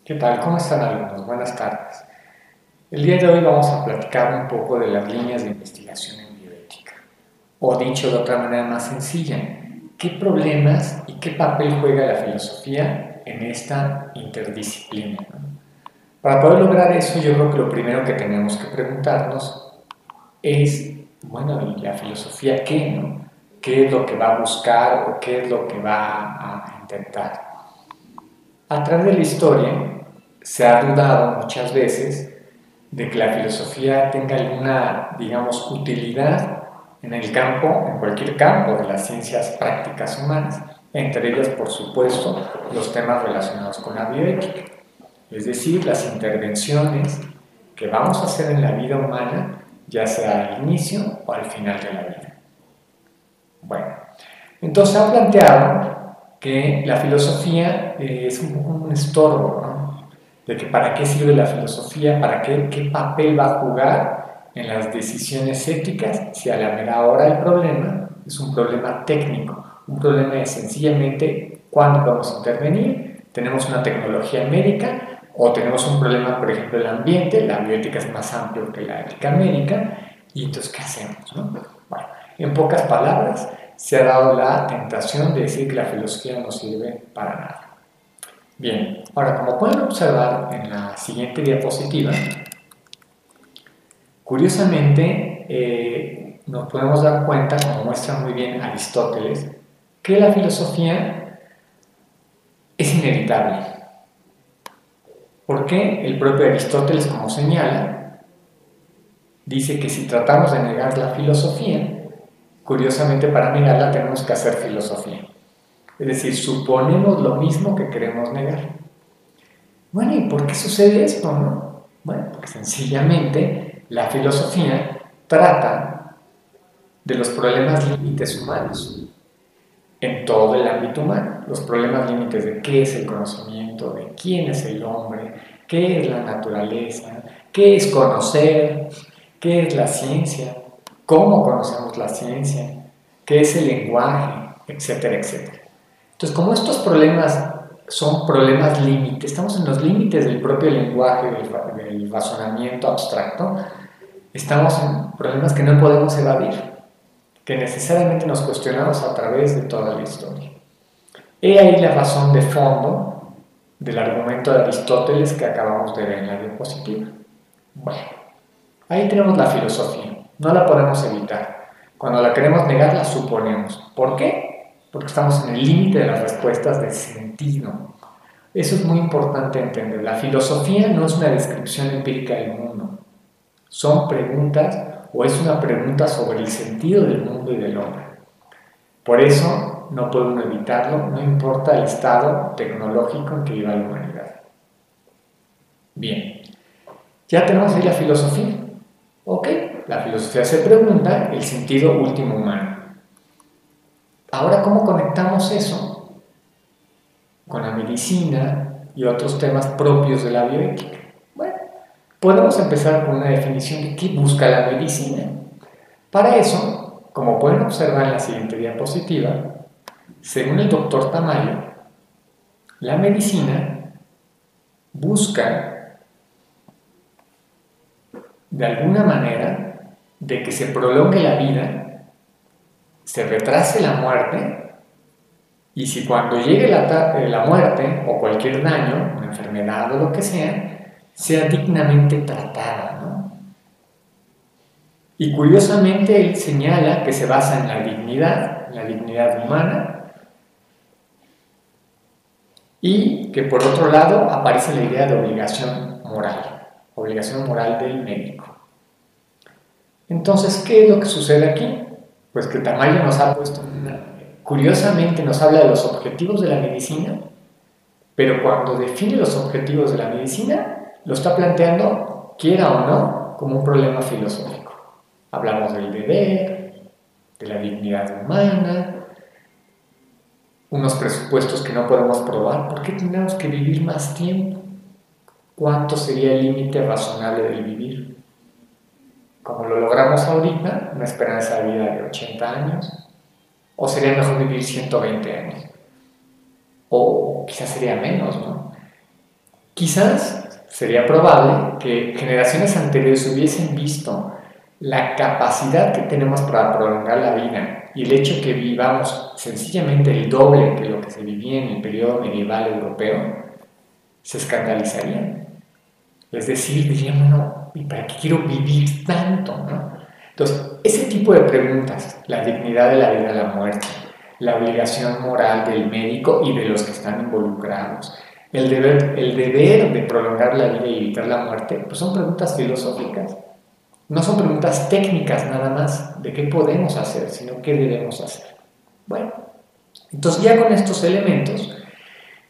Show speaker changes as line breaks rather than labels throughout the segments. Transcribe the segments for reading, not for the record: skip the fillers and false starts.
¿Qué tal? ¿Cómo están, alumnos? Buenas tardes. El día de hoy vamos a platicar un poco de las líneas de investigación en bioética. O dicho de otra manera más sencilla, ¿qué problemas y qué papel juega la filosofía en esta interdisciplina? Para poder lograr eso, yo creo que lo primero que tenemos que preguntarnos es, bueno, ¿y la filosofía qué, no? ¿Qué es lo que va a buscar o qué es lo que va a intentar? A través de la historia se ha dudado muchas veces de que la filosofía tenga alguna, digamos, utilidad en el campo, en cualquier campo de las ciencias prácticas humanas, entre ellas, por supuesto, los temas relacionados con la bioética, es decir, las intervenciones que vamos a hacer en la vida humana, ya sea al inicio o al final de la vida. Bueno, entonces ha planteado que la filosofía es un estorbo, ¿no? De que para qué sirve la filosofía, para qué papel va a jugar en las decisiones éticas, si a la mera hora el problema es un problema técnico, un problema de sencillamente cuándo vamos a intervenir, tenemos una tecnología médica o tenemos un problema, por ejemplo, el ambiente, la bioética es más amplio que la ética médica, y entonces, ¿qué hacemos? ¿No? Bueno, en pocas palabras, se ha dado la tentación de decir que la filosofía no sirve para nada. Bien, ahora como pueden observar en la siguiente diapositiva, curiosamente nos podemos dar cuenta, como muestra muy bien Aristóteles, que la filosofía es inevitable. ¿Por qué? El propio Aristóteles, como señala, dice que si tratamos de negar la filosofía, curiosamente para negarla tenemos que hacer filosofía. Es decir, suponemos lo mismo que queremos negar. Bueno, ¿y por qué sucede esto, no? Bueno, porque sencillamente la filosofía trata de los problemas límites humanos en todo el ámbito humano. Los problemas límites de qué es el conocimiento, de quién es el hombre, qué es la naturaleza, qué es conocer, qué es la ciencia, cómo conocemos la ciencia, qué es el lenguaje, etcétera, etcétera. Entonces, como estos problemas son problemas límites, estamos en los límites del propio lenguaje, del razonamiento abstracto, estamos en problemas que no podemos evadir, que necesariamente nos cuestionamos a través de toda la historia. He ahí la razón de fondo del argumento de Aristóteles que acabamos de ver en la diapositiva. Bueno, ahí tenemos la filosofía, no la podemos evitar. Cuando la queremos negar, la suponemos. ¿Por qué? Porque estamos en el límite de las respuestas de sentido. Eso es muy importante entender. La filosofía no es una descripción empírica del mundo. Son preguntas o es una pregunta sobre el sentido del mundo y del hombre. Por eso no puede uno evitarlo, no importa el estado tecnológico en que viva la humanidad. Bien, ya tenemos ahí la filosofía. Ok, la filosofía se pregunta el sentido último humano. Ahora, ¿cómo conectamos eso con la medicina y otros temas propios de la bioética? Bueno, podemos empezar con una definición de qué busca la medicina. Para eso, como pueden observar en la siguiente diapositiva, según el doctor Tamayo, la medicina busca, de alguna manera, de que se prolongue la vida, se retrase la muerte, y si cuando llegue la muerte o cualquier daño, una enfermedad o lo que sea dignamente tratada, ¿no? Y curiosamente él señala que se basa en la dignidad humana, y que por otro lado aparece la idea de obligación moral del médico. Entonces, ¿qué es lo que sucede aquí? Pues que Tamayo nos ha puesto curiosamente nos habla de los objetivos de la medicina, pero cuando define los objetivos de la medicina, lo está planteando, quiera o no, como un problema filosófico. Hablamos del deber, de la dignidad humana, unos presupuestos que no podemos probar. ¿Por qué tenemos que vivir más tiempo? ¿Cuánto sería el límite razonable del vivir? Como lo logramos ahorita, una esperanza de vida de 80 años, o sería mejor vivir 120 años, o quizás sería menos, ¿no? Quizás sería probable que generaciones anteriores hubiesen visto la capacidad que tenemos para prolongar la vida y el hecho que vivamos sencillamente el doble que lo que se vivía en el periodo medieval europeo, se escandalizarían. Es decir, dirían, bueno, ¿y para qué quiero vivir tanto? ¿No? Entonces, ese tipo de preguntas, la dignidad de la vida y la muerte, la obligación moral del médico y de los que están involucrados, el deber de prolongar la vida y evitar la muerte, pues son preguntas filosóficas. No son preguntas técnicas nada más de qué podemos hacer, sino qué debemos hacer. Bueno, entonces ya con estos elementos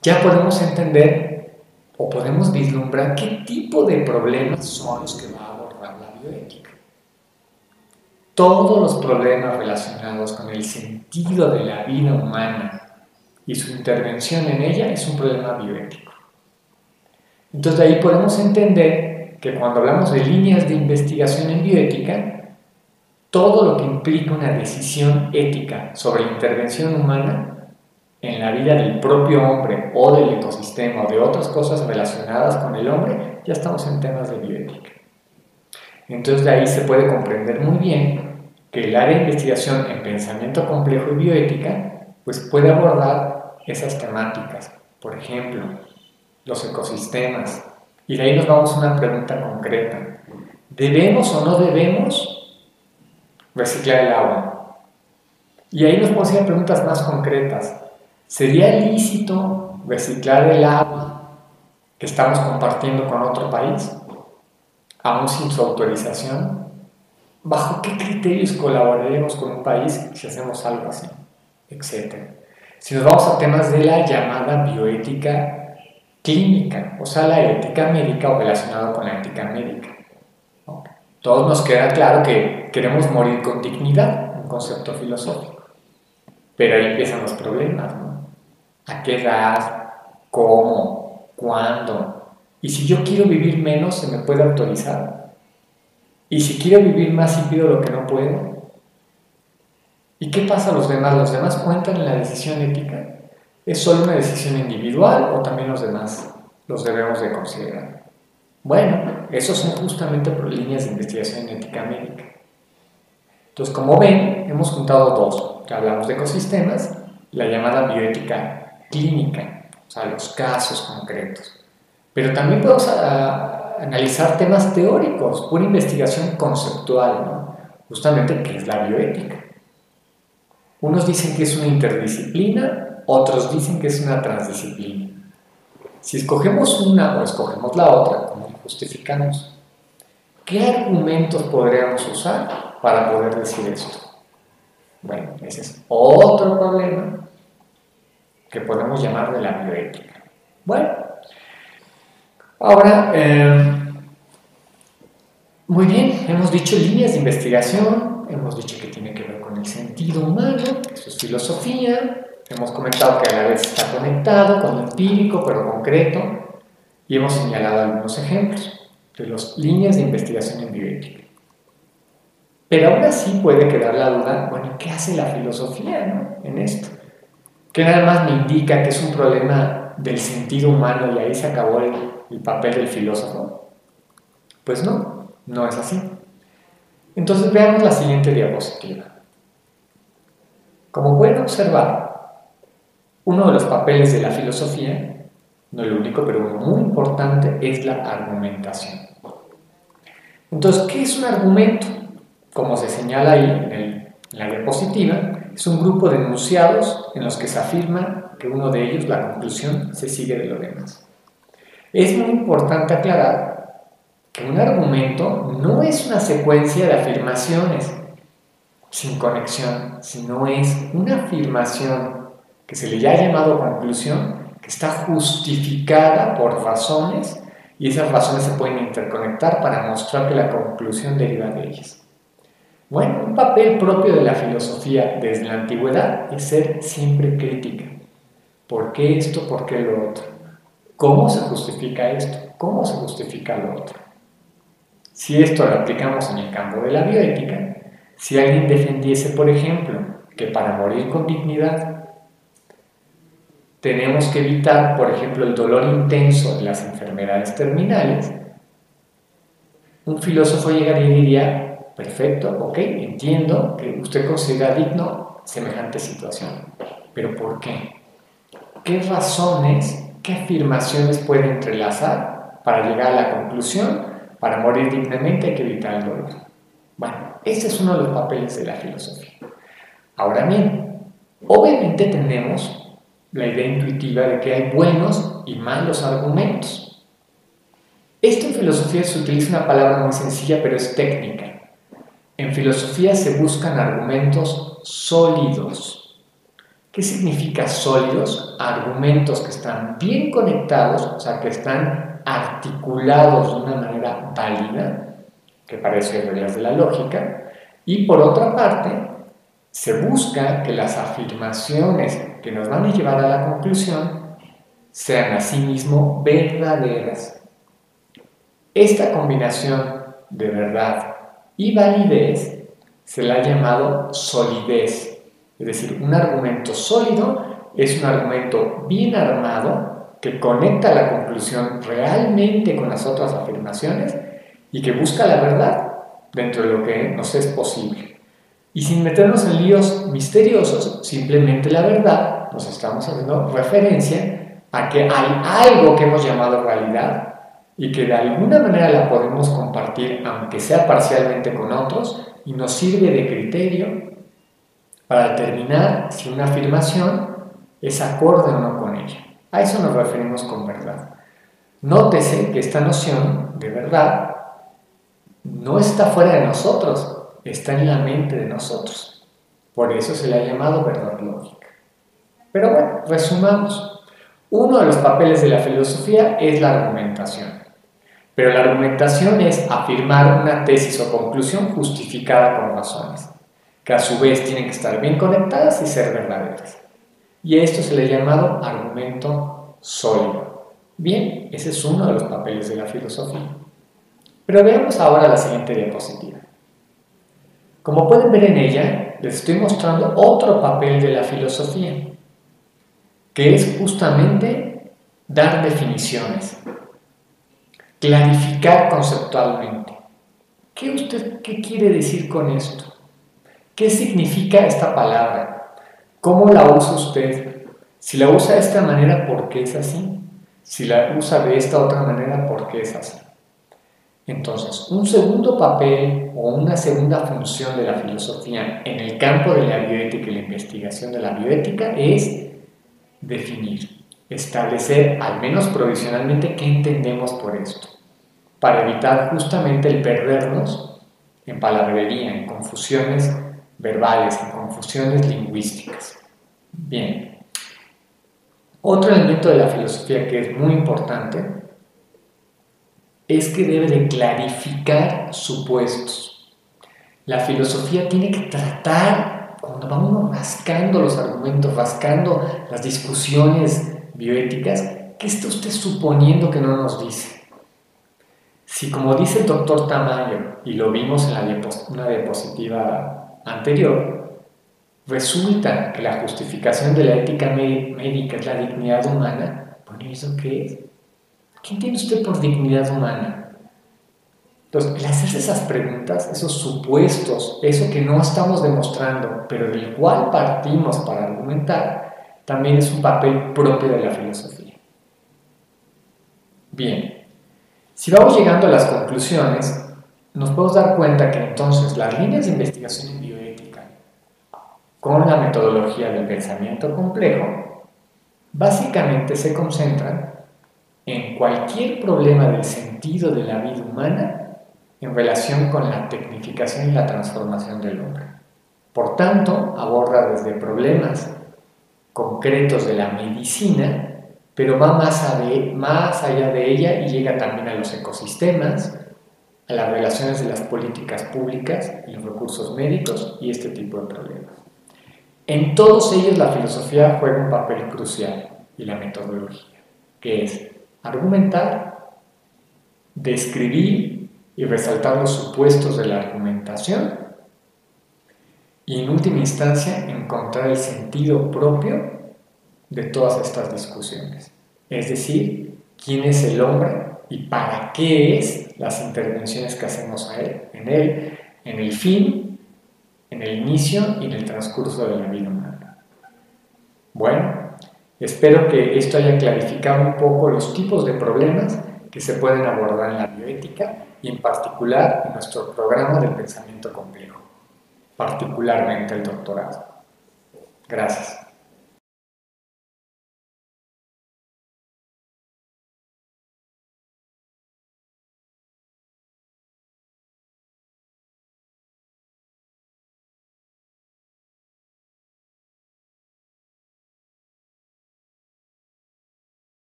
ya podemos entender o podemos vislumbrar qué tipo de problemas son los que va a abordar la bioética. Todos los problemas relacionados con el sentido de la vida humana y su intervención en ella es un problema bioético. Entonces de ahí podemos entender que cuando hablamos de líneas de investigación en bioética, todo lo que implica una decisión ética sobre la intervención humana en la vida del propio hombre o del ecosistema o de otras cosas relacionadas con el hombre, ya estamos en temas de bioética. Entonces de ahí se puede comprender muy bien que el área de investigación en pensamiento complejo y bioética pues puede abordar esas temáticas. Por ejemplo, los ecosistemas. Y de ahí nos vamos a una pregunta concreta. ¿Debemos o no debemos reciclar el agua? Y ahí nos podemos ir a preguntas más concretas. ¿Sería lícito reciclar el agua que estamos compartiendo con otro país, aún sin su autorización? ¿Bajo qué criterios colaboraremos con un país si hacemos algo así? Etcétera. Si nos vamos a temas de la llamada bioética clínica, o sea, la ética médica o relacionado con la ética médica. ¿No? Todos nos queda claro que queremos morir con dignidad, un concepto filosófico. Pero ahí empiezan los problemas, ¿no? ¿A qué edad? ¿Cómo? ¿Cuándo? Y si yo quiero vivir menos, ¿se me puede autorizar? Y si quiero vivir más y pido lo que no puedo. ¿Y qué pasa a los demás? ¿Los demás cuentan en la decisión ética? ¿Es solo una decisión individual o también los demás los debemos de considerar? Bueno, esos son justamente por líneas de investigación en ética médica. Entonces, como ven, hemos juntado dos. Hablamos de ecosistemas, la llamada bioética clínica, o sea, los casos concretos. Pero también podemos analizar temas teóricos, pura investigación conceptual, ¿no? Justamente, ¿qué es la bioética? Unos dicen que es una interdisciplina, otros dicen que es una transdisciplina. Si escogemos una o escogemos la otra, ¿cómo justificamos? ¿Qué argumentos podríamos usar para poder decir esto? Bueno, ese es otro problema que podemos llamar de la bioética. Bueno, ahora, muy bien, hemos dicho líneas de investigación, hemos dicho que tiene que ver con el sentido humano, eso es filosofía. Hemos comentado que a la vez está conectado con lo empírico, pero concreto, y hemos señalado algunos ejemplos de las líneas de investigación en bioética. Pero aún así puede quedar la duda, bueno, ¿qué hace la filosofía, ¿no? En esto? ¿Qué nada más me indica que es un problema del sentido humano y ahí se acabó el papel del filósofo? Pues no, no es así. Entonces veamos la siguiente diapositiva. Como pueden observar, uno de los papeles de la filosofía, no el único, pero uno muy importante, es la argumentación. Entonces, ¿qué es un argumento? Como se señala ahí en la diapositiva, es un grupo de enunciados en los que se afirma que uno de ellos, la conclusión, se sigue de lo demás. Es muy importante aclarar que un argumento no es una secuencia de afirmaciones sin conexión, sino es una afirmación que se le ha llamado conclusión, que está justificada por razones y esas razones se pueden interconectar para mostrar que la conclusión deriva de ellas. Bueno, un papel propio de la filosofía desde la antigüedad es ser siempre crítica. ¿Por qué esto? ¿Por qué lo otro? ¿Cómo se justifica esto? ¿Cómo se justifica lo otro? Si esto lo aplicamos en el campo de la bioética, si alguien defendiese, por ejemplo, que para morir con dignidad tenemos que evitar, por ejemplo, el dolor intenso de las enfermedades terminales, un filósofo llegaría y diría, perfecto, ok, entiendo que usted considera digno semejante situación, pero ¿por qué? ¿Qué razones, qué afirmaciones puede entrelazar para llegar a la conclusión, para morir dignamente hay que evitar el dolor? Bueno, ese es uno de los papeles de la filosofía. Ahora bien, obviamente tenemos la idea intuitiva de que hay buenos y malos argumentos. Esto en filosofía se utiliza una palabra muy sencilla, pero es técnica. En filosofía se buscan argumentos sólidos. ¿Qué significa sólidos? Argumentos que están bien conectados, o sea, que están articulados de una manera válida, que parece reglas de la lógica, y por otra parte, se busca que las afirmaciones que nos van a llevar a la conclusión sean asimismo verdaderas. Esta combinación de verdad y validez se la ha llamado solidez. Es decir, un argumento sólido es un argumento bien armado que conecta la conclusión realmente con las otras afirmaciones y que busca la verdad dentro de lo que nos es posible. Y sin meternos en líos misteriosos, simplemente la verdad, nos estamos haciendo referencia a que hay algo que hemos llamado realidad y que de alguna manera la podemos compartir, aunque sea parcialmente con otros, y nos sirve de criterio para determinar si una afirmación es acorde o no con ella. A eso nos referimos con verdad. Nótese que esta noción de verdad no está fuera de nosotros, está en la mente de nosotros. Por eso se le ha llamado verdad lógica. Pero bueno, resumamos. Uno de los papeles de la filosofía es la argumentación. Pero la argumentación es afirmar una tesis o conclusión justificada con razones, que a su vez tienen que estar bien conectadas y ser verdaderas. Y a esto se le ha llamado argumento sólido. Bien, ese es uno de los papeles de la filosofía. Pero veamos ahora la siguiente diapositiva. Como pueden ver en ella, les estoy mostrando otro papel de la filosofía, que es justamente dar definiciones, clarificar conceptualmente. ¿Qué quiere decir con esto? ¿Qué significa esta palabra? ¿Cómo la usa usted? Si la usa de esta manera, ¿por qué es así? Si la usa de esta otra manera, ¿por qué es así? Entonces, un segundo papel o una segunda función de la filosofía en el campo de la bioética y la investigación de la bioética es definir, establecer, al menos provisionalmente, qué entendemos por esto, para evitar justamente el perdernos en palabrería, en confusiones verbales, en confusiones lingüísticas. Bien, otro elemento de la filosofía que es muy importante es que debe de clarificar supuestos. La filosofía tiene que tratar, cuando vamos rascando los argumentos, rascando las discusiones bioéticas, ¿qué está usted suponiendo que no nos dice? Si, como dice el doctor Tamayo, y lo vimos en una diapositiva anterior, resulta que la justificación de la ética médica es la dignidad humana, bueno, ¿y eso qué es? ¿Qué entiende usted por dignidad humana? Entonces, el hacerse esas preguntas, esos supuestos, eso que no estamos demostrando, pero del cual partimos para argumentar, también es un papel propio de la filosofía. Bien, si vamos llegando a las conclusiones, nos podemos dar cuenta que entonces las líneas de investigación en bioética, con la metodología del pensamiento complejo, básicamente se concentran en cualquier problema del sentido de la vida humana en relación con la tecnificación y la transformación del hombre. Por tanto, aborda desde problemas concretos de la medicina, pero va más allá de ella y llega también a los ecosistemas, a las relaciones de las políticas públicas y los recursos médicos y este tipo de problemas. En todos ellos la filosofía juega un papel crucial y la metodología, que es argumentar, describir y resaltar los supuestos de la argumentación y en última instancia encontrar el sentido propio de todas estas discusiones. Es decir, quién es el hombre y para qué es las intervenciones que hacemos en él, en el fin, en el inicio y en el transcurso de la vida humana. Bueno, espero que esto haya clarificado un poco los tipos de problemas que se pueden abordar en la bioética y en particular en nuestro programa del pensamiento complejo, particularmente el doctorado. Gracias.